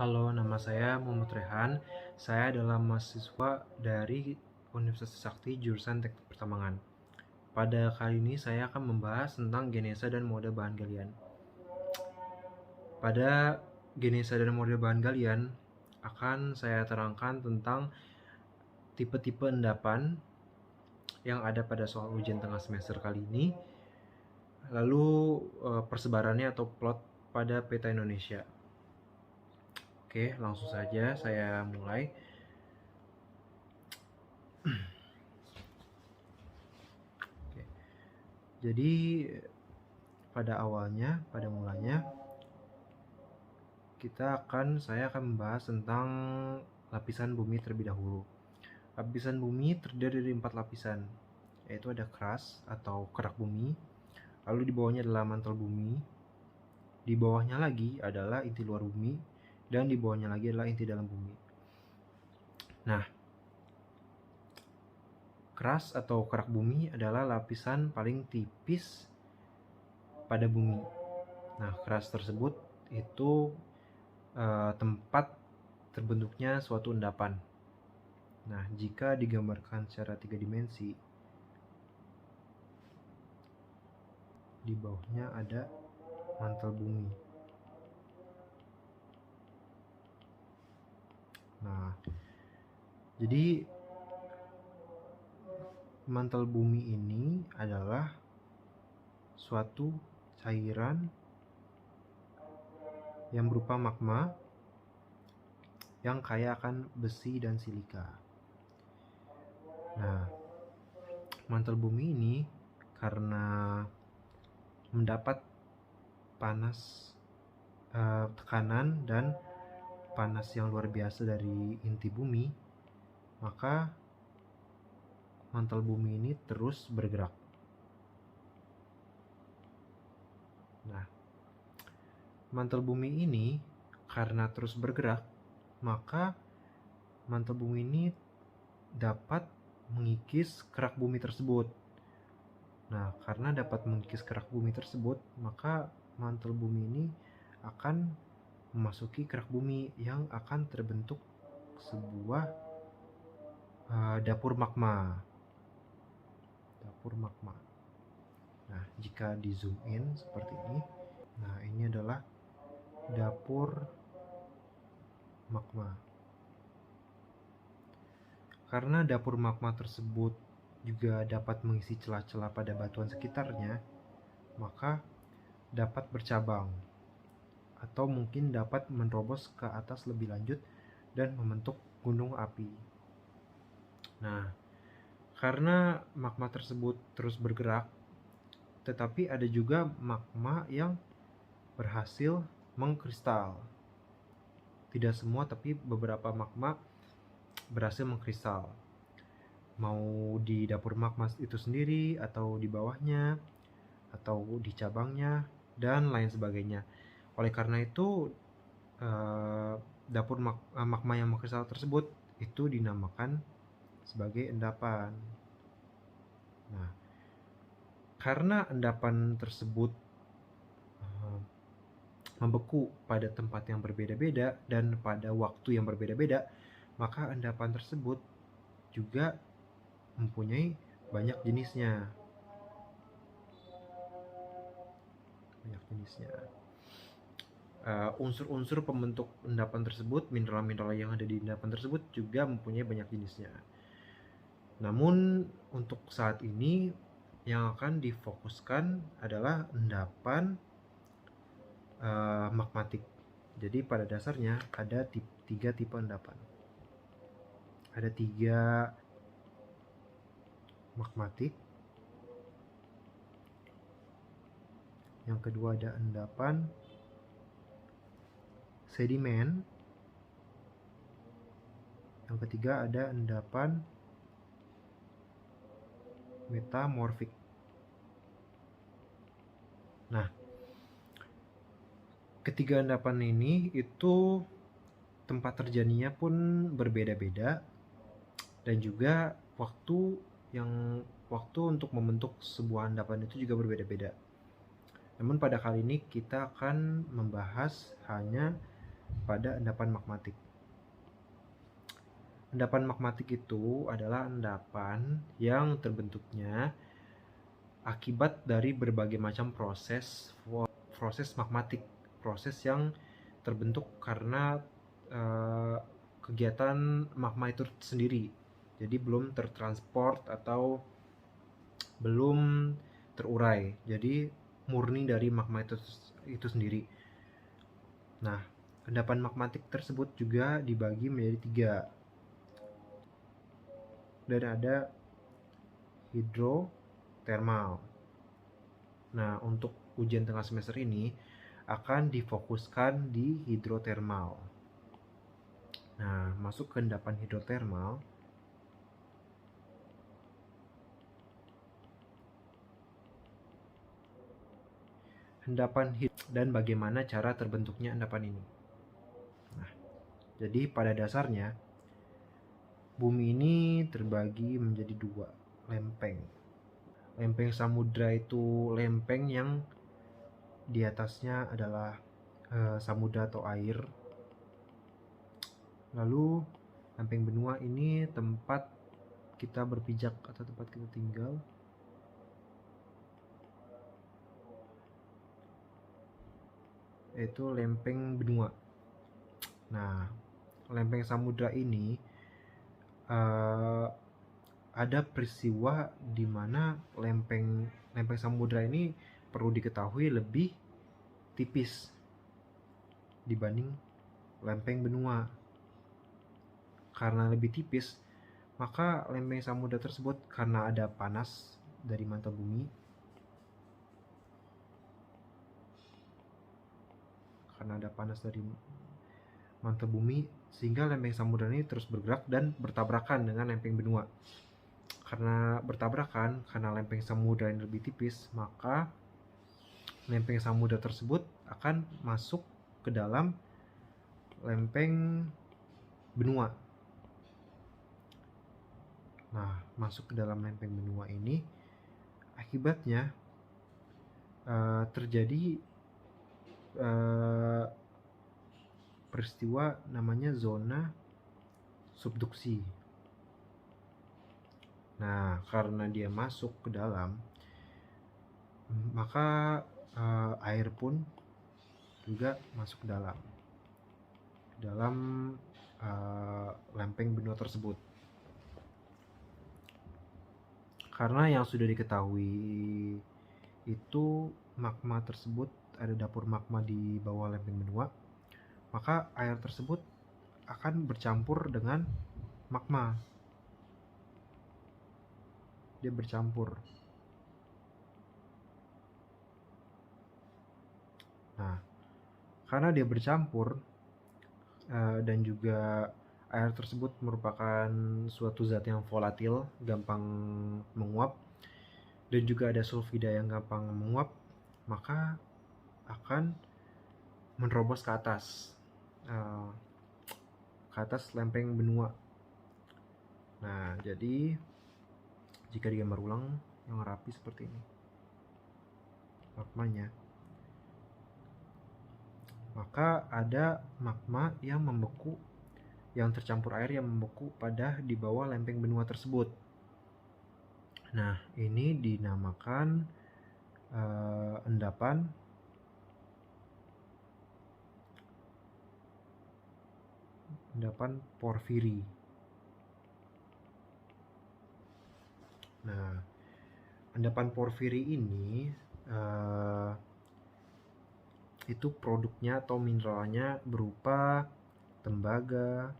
Halo, nama saya Muhammad Rehan. Saya adalah mahasiswa dari Universitas Sakti jurusan Teknik Pertambangan. Pada kali ini saya akan membahas tentang genesa dan mode bahan galian. Pada genesa dan mode bahan galian akan saya terangkan tentang tipe-tipe endapan yang ada pada soal ujian tengah semester kali ini. Lalu persebarannya atau plot pada peta Indonesia. Oke, langsung saja saya mulai. Oke. Jadi pada mulanya saya akan membahas tentang lapisan bumi terlebih dahulu. Lapisan bumi terdiri dari 4 lapisan, yaitu ada crust atau kerak bumi, lalu di bawahnya adalah mantel bumi, di bawahnya lagi adalah inti luar bumi, dan di bawahnya lagi adalah inti dalam bumi. Nah, crust atau kerak bumi adalah lapisan paling tipis pada bumi. Nah, crust tersebut itu tempat terbentuknya suatu endapan. Nah, jika digambarkan secara 3 dimensi, di bawahnya ada mantel bumi. Nah, jadi mantel bumi ini adalah suatu cairan yang berupa magma yang kaya akan besi dan silika. Nah, mantel bumi ini karena mendapat tekanan dan panas yang luar biasa dari inti bumi, maka mantel bumi ini terus bergerak. Nah, mantel bumi ini karena terus bergerak, maka mantel bumi ini dapat mengikis kerak bumi tersebut. Nah, karena dapat mengikis kerak bumi tersebut, maka mantel bumi ini akan memasuki kerak bumi yang akan terbentuk sebuah dapur magma. Nah, jika di zoom in seperti ini, nah ini adalah dapur magma. Karena dapur magma tersebut juga dapat mengisi celah-celah pada batuan sekitarnya, maka dapat bercabang atau mungkin dapat menerobos ke atas lebih lanjut dan membentuk gunung api. Nah, karena magma tersebut terus bergerak, tetapi ada juga magma yang berhasil mengkristal. Tidak semua, tapi beberapa magma berhasil mengkristal. Mau di dapur magma itu sendiri, atau di bawahnya, atau di cabangnya, dan lain sebagainya. Oleh karena itu, dapur magma yang mengkristal tersebut itu dinamakan sebagai endapan. Nah, karena endapan tersebut membeku pada tempat yang berbeda-beda dan pada waktu yang berbeda-beda, maka endapan tersebut juga mempunyai banyak jenisnya. Unsur-unsur pembentuk endapan tersebut, mineral-mineral yang ada di endapan tersebut juga mempunyai banyak jenisnya. Namun untuk saat ini yang akan difokuskan adalah endapan magmatik. Jadi pada dasarnya ada 3 tipe endapan. Ada 3 magmatik. Yang kedua ada endapan sedimen. Yang ketiga ada endapan metamorfik. Nah, ketiga endapan ini itu tempat terjadinya pun berbeda-beda, dan juga waktu untuk membentuk sebuah endapan itu juga berbeda-beda. Namun pada kali ini kita akan membahas hanya pada endapan magmatik. Endapan magmatik itu adalah endapan yang terbentuknya akibat dari berbagai macam proses magmatik, proses yang terbentuk karena kegiatan magma itu sendiri. Jadi belum tertransport atau belum terurai. Jadi murni dari magma itu sendiri. Nah, endapan magmatik tersebut juga dibagi menjadi 3. Dan ada hidrotermal. Nah, untuk ujian tengah semester ini akan difokuskan di hidrotermal. Nah, masuk ke endapan hidrotermal. Dan bagaimana cara terbentuknya endapan ini. Nah, jadi pada dasarnya bumi ini terbagi menjadi 2 lempeng. Lempeng samudra itu lempeng yang di atasnya adalah samudra atau air. Lalu lempeng benua ini tempat kita berpijak atau tempat kita tinggal. Yaitu lempeng benua. Nah, lempeng samudra ini ada peristiwa di mana lempeng samudra ini perlu diketahui lebih tipis dibanding lempeng benua. Karena lebih tipis, maka lempeng samudra tersebut karena ada panas dari mantel bumi, sehingga lempeng samudra ini terus bergerak dan bertabrakan dengan lempeng benua. Karena bertabrakan, karena lempeng samudra ini lebih tipis, maka lempeng samudra tersebut akan masuk ke dalam lempeng benua. Nah, masuk ke dalam lempeng benua ini akibatnya terjadi peristiwa namanya zona subduksi. Nah, karena dia masuk ke dalam, maka air pun juga masuk ke dalam lempeng benua tersebut. Karena yang sudah diketahui itu magma tersebut, ada dapur magma di bawah lempeng benua, maka air tersebut akan bercampur dengan magma. Dia bercampur. Nah, karena dia bercampur dan juga air tersebut merupakan suatu zat yang volatil, gampang menguap, dan juga ada sulfida yang gampang menguap, maka akan menerobos ke atas lempeng benua. Nah, jadi jika digambar ulang yang rapi seperti ini magmanya, maka ada magma yang membeku, yang tercampur air yang membeku pada di bawah lempeng benua tersebut. Nah, ini dinamakan endapan porfiri. Nah, endapan porfiri ini itu produknya atau mineralnya berupa tembaga,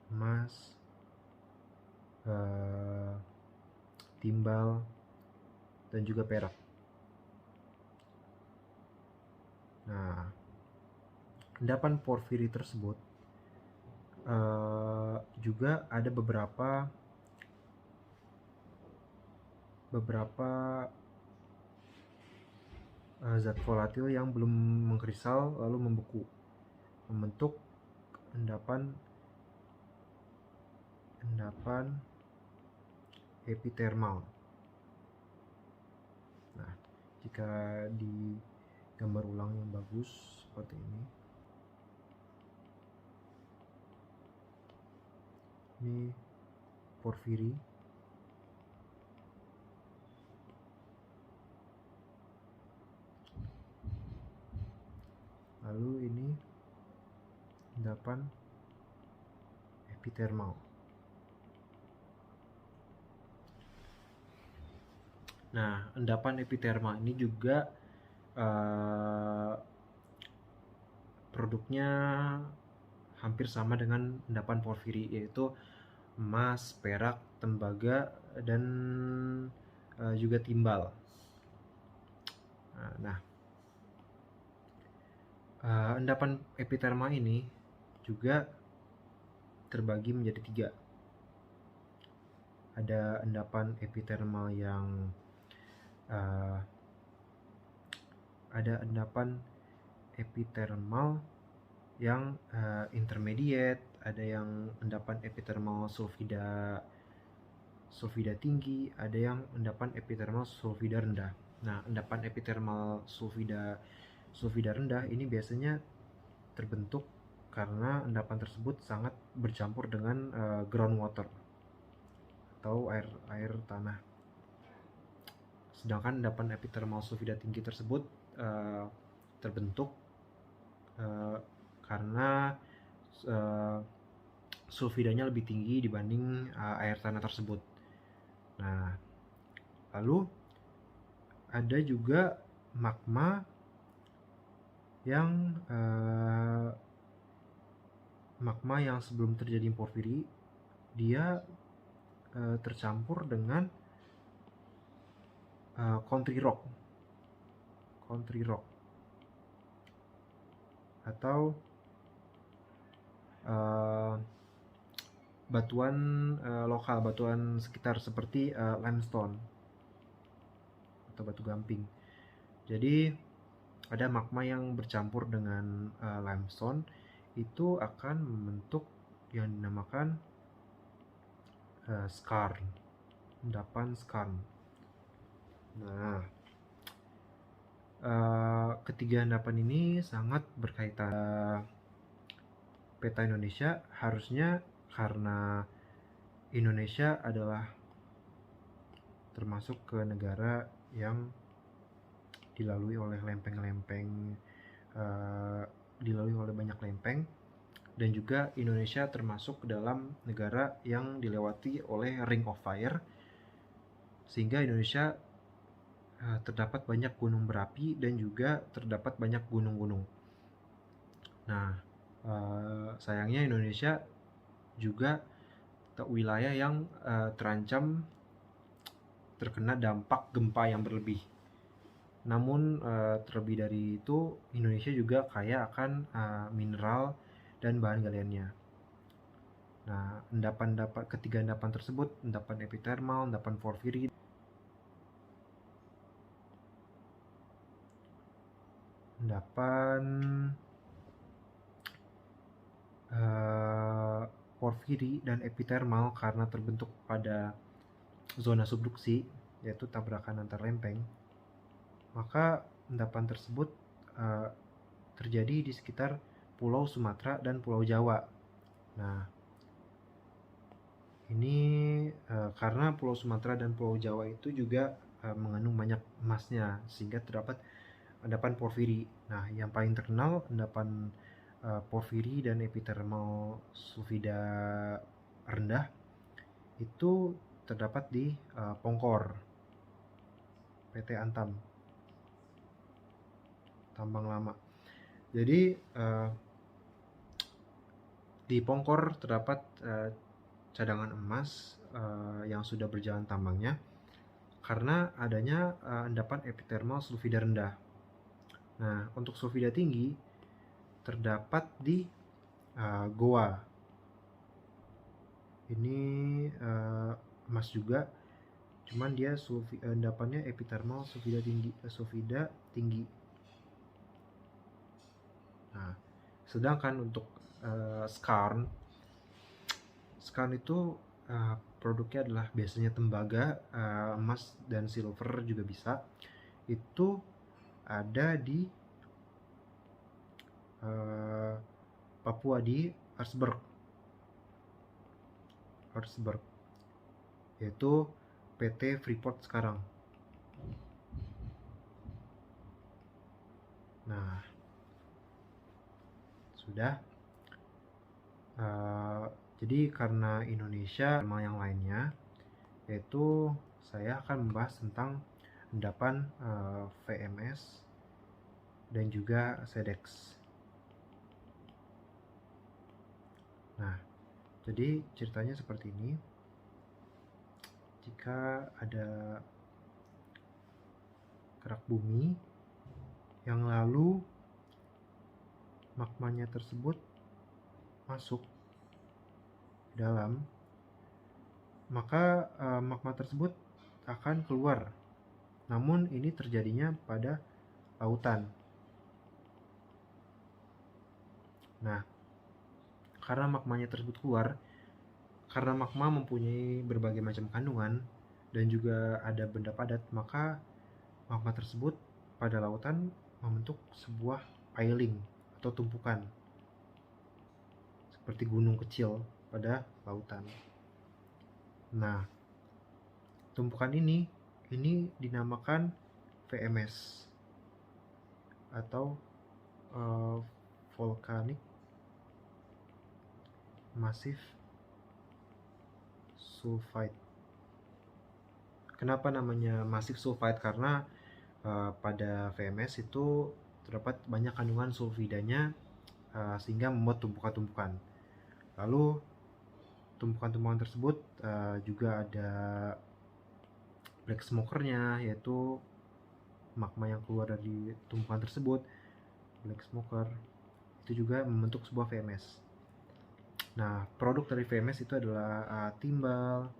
emas, timbal, dan juga perak. Nah, endapan porfiri tersebut juga ada beberapa zat volatil yang belum mengkristal lalu membeku, membentuk endapan epithermal. Nah, jika di gambar ulang yang bagus seperti ini, Ini porfiri. Lalu ini endapan epithermal. Nah, endapan epithermal ini juga produknya hampir sama dengan endapan porfiri, yaitu emas, perak, tembaga, dan juga timbal. Nah, endapan epithermal ini juga terbagi menjadi 3. Ada endapan epithermal yang intermediate, ada yang endapan epithermal sulfida tinggi, ada yang endapan epithermal sulfida rendah. Nah, endapan epithermal sulfida rendah ini biasanya terbentuk karena endapan tersebut sangat bercampur dengan groundwater atau air tanah. Sedangkan endapan epithermal sulfida tinggi tersebut terbentuk karena sulfidanya lebih tinggi dibanding air tanah tersebut. Nah, lalu ada juga magma yang sebelum terjadi porfiri, dia tercampur dengan country rock atau batuan lokal, batuan sekitar seperti limestone atau batu gamping. Jadi ada magma yang bercampur dengan limestone, itu akan membentuk yang dinamakan skarn, endapan skarn. Nah, ketiga endapan ini sangat berkaitan. Peta Indonesia harusnya, karena Indonesia adalah termasuk ke negara yang dilalui oleh banyak lempeng, dan juga Indonesia termasuk dalam negara yang dilewati oleh Ring of Fire, sehingga Indonesia terdapat banyak gunung berapi dan juga terdapat banyak gunung-gunung. Nah, sayangnya Indonesia juga wilayah yang terancam terkena dampak gempa yang berlebih. Namun terlebih dari itu, Indonesia juga kaya akan mineral dan bahan galiannya. Nah, ketiga endapan tersebut, endapan epithermal, endapan porfiri, porfiri dan epithermal karena terbentuk pada zona subduksi, yaitu tabrakan antar lempeng, maka endapan tersebut terjadi di sekitar Pulau Sumatera dan Pulau Jawa. Nah, ini karena Pulau Sumatera dan Pulau Jawa itu juga mengandung banyak emasnya, sehingga terdapat endapan porfiri. Nah, yang paling terkenal endapan porfiri dan epithermal sulfida rendah itu terdapat di Pongkor, PT Antam, tambang lama. Jadi di Pongkor terdapat cadangan emas yang sudah berjalan tambangnya karena adanya endapan epithermal sulfida rendah. Nah, untuk sulfida tinggi terdapat di Goa. Ini emas juga, cuman dia endapannya epithermal sulfida tinggi. Nah, sedangkan untuk skarn itu produknya adalah biasanya tembaga, emas dan silver juga bisa. Itu ada di Papua, di Arsberg. Harrisburg, yaitu PT Freeport sekarang. Nah, sudah. Jadi karena Indonesia sama yang lainnya, yaitu saya akan membahas tentang endapan VMS dan juga SEDEX. Nah, jadi ceritanya seperti ini. Jika ada kerak bumi yang lalu magmanya tersebut masuk ke dalam, maka magma tersebut akan keluar. Namun ini terjadinya pada lautan. Nah, karena magmanya tersebut keluar, karena magma mempunyai berbagai macam kandungan dan juga ada benda padat, maka magma tersebut pada lautan membentuk sebuah piling atau tumpukan seperti gunung kecil pada lautan. Nah, tumpukan ini dinamakan VMS atau Volcanic Massive Sulfide. Kenapa namanya Massive Sulfide? Karena pada VMS itu terdapat banyak kandungan sulfidanya sehingga membuat tumpukan-tumpukan. Lalu tumpukan-tumpukan tersebut juga ada black smokernya, yaitu magma yang keluar dari tumpukan tersebut, black smoker, itu juga membentuk sebuah VMS. Nah, produk dari VMS itu adalah timbal,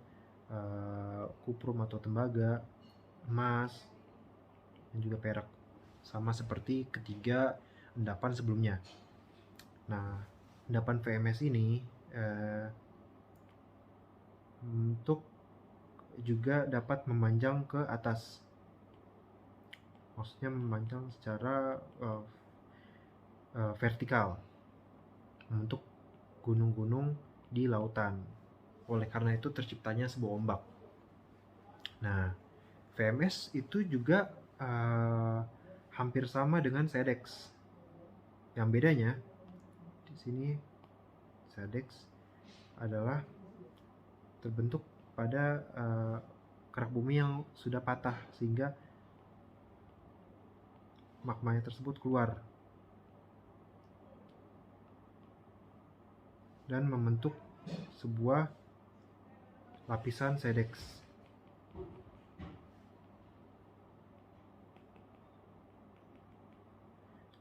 kuprum atau tembaga, emas, dan juga perak, sama seperti ketiga endapan sebelumnya. Nah, endapan VMS ini untuk juga dapat memanjang ke atas, maksudnya memanjang secara vertikal, membentuk gunung-gunung di lautan. Oleh karena itu terciptanya sebuah ombak. Nah, VMS itu juga hampir sama dengan SEDEX. Yang bedanya di sini, SEDEX adalah terbentuk pada kerak bumi yang sudah patah sehingga magmanya tersebut keluar dan membentuk sebuah lapisan SEDEX.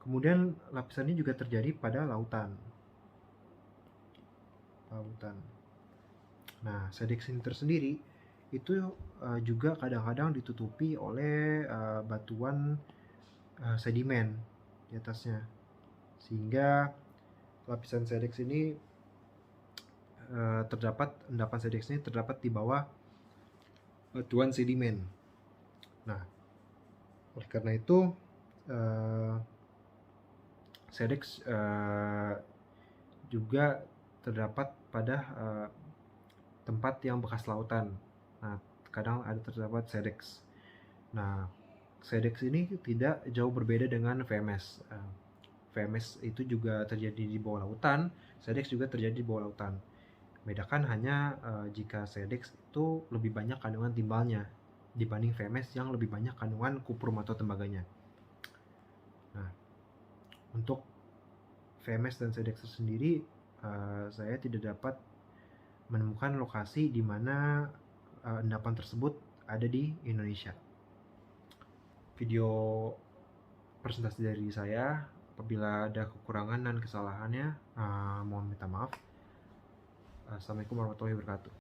Kemudian lapisan ini juga terjadi pada lautan. Nah, SEDEX ini tersendiri itu juga kadang-kadang ditutupi oleh batuan sedimen di atasnya, sehingga lapisan SEDEX ini endapan SEDEX ini terdapat di bawah batuan sedimen. Nah, oleh karena itu SEDEX juga terdapat pada tempat yang bekas lautan. Nah, kadang ada terdapat SEDEX. Nah, SEDEX ini tidak jauh berbeda dengan VMS. VMS itu juga terjadi di bawah lautan, SEDEX juga terjadi di bawah lautan. Bedakan hanya jika SEDEX itu lebih banyak kandungan timbalnya dibanding VMS yang lebih banyak kandungan kuprum atau tembaganya. Nah, untuk VMS dan SEDEX sendiri saya tidak dapat menemukan lokasi di mana endapan tersebut ada di Indonesia. Video presentasi dari saya, apabila ada kekurangan dan kesalahannya mohon minta maaf. Assalamualaikum warahmatullahi wabarakatuh.